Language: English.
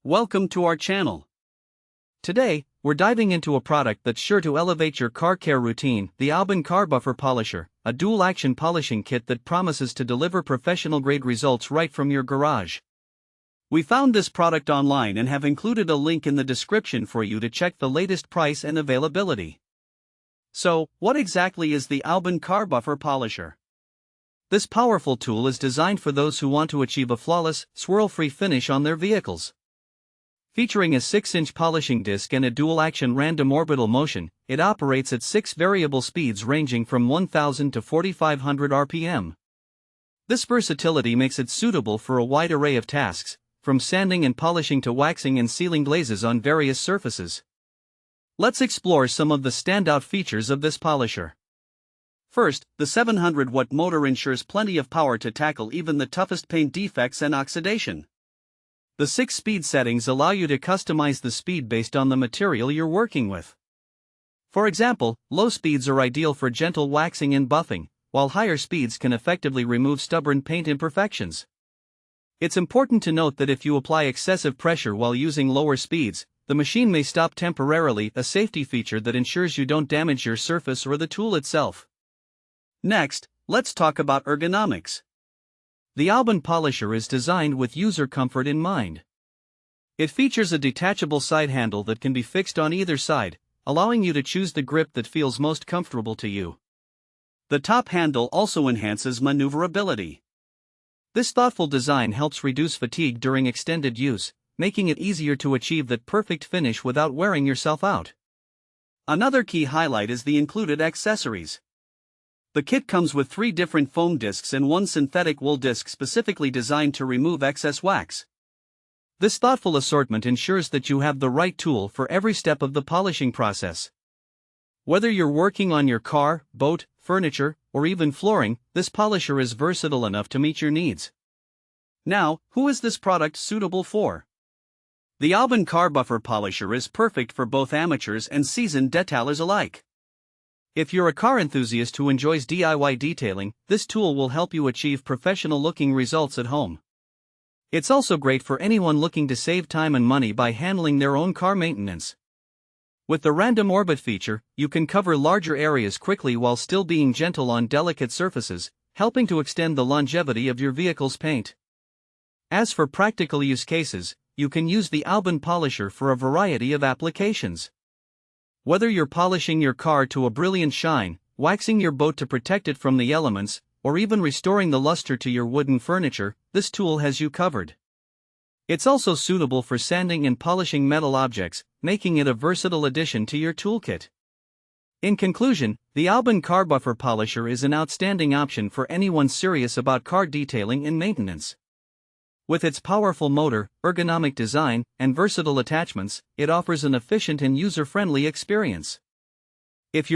Welcome to our channel. Today, we're diving into a product that's sure to elevate your car care routine, the AOBEN Car Buffer Polisher, a dual-action polishing kit that promises to deliver professional-grade results right from your garage. We found this product online and have included a link in the description for you to check the latest price and availability. So, what exactly is the AOBEN Car Buffer Polisher? This powerful tool is designed for those who want to achieve a flawless, swirl-free finish on their vehicles. Featuring a 6-inch polishing disc and a dual-action random orbital motion, it operates at 6 variable speeds ranging from 1000 to 4500 RPM. This versatility makes it suitable for a wide array of tasks, from sanding and polishing to waxing and sealing glazes on various surfaces. Let's explore some of the standout features of this polisher. First, the 700-watt motor ensures plenty of power to tackle even the toughest paint defects and oxidation. The 6 speed settings allow you to customize the speed based on the material you're working with. For example, low speeds are ideal for gentle waxing and buffing, while higher speeds can effectively remove stubborn paint imperfections. It's important to note that if you apply excessive pressure while using lower speeds, the machine may stop temporarily, a safety feature that ensures you don't damage your surface or the tool itself. Next, let's talk about ergonomics. The AOBEN polisher is designed with user comfort in mind. It features a detachable side handle that can be fixed on either side, allowing you to choose the grip that feels most comfortable to you. The top handle also enhances maneuverability. This thoughtful design helps reduce fatigue during extended use, making it easier to achieve that perfect finish without wearing yourself out. Another key highlight is the included accessories. The kit comes with 3 different foam discs and 1 synthetic wool disc specifically designed to remove excess wax. This thoughtful assortment ensures that you have the right tool for every step of the polishing process. Whether you're working on your car, boat, furniture, or even flooring, this polisher is versatile enough to meet your needs. Now, who is this product suitable for? The AOBEN Car Buffer Polisher is perfect for both amateurs and seasoned detailers alike. If you're a car enthusiast who enjoys DIY detailing, this tool will help you achieve professional-looking results at home. It's also great for anyone looking to save time and money by handling their own car maintenance. With the random orbit feature, you can cover larger areas quickly while still being gentle on delicate surfaces, helping to extend the longevity of your vehicle's paint. As for practical use cases, you can use the AOBEN polisher for a variety of applications. Whether you're polishing your car to a brilliant shine, waxing your boat to protect it from the elements, or even restoring the luster to your wooden furniture, this tool has you covered. It's also suitable for sanding and polishing metal objects, making it a versatile addition to your toolkit. In conclusion, the AOBEN Car Buffer Polisher is an outstanding option for anyone serious about car detailing and maintenance. With its powerful motor, ergonomic design, and versatile attachments, it offers an efficient and user-friendly experience. If you're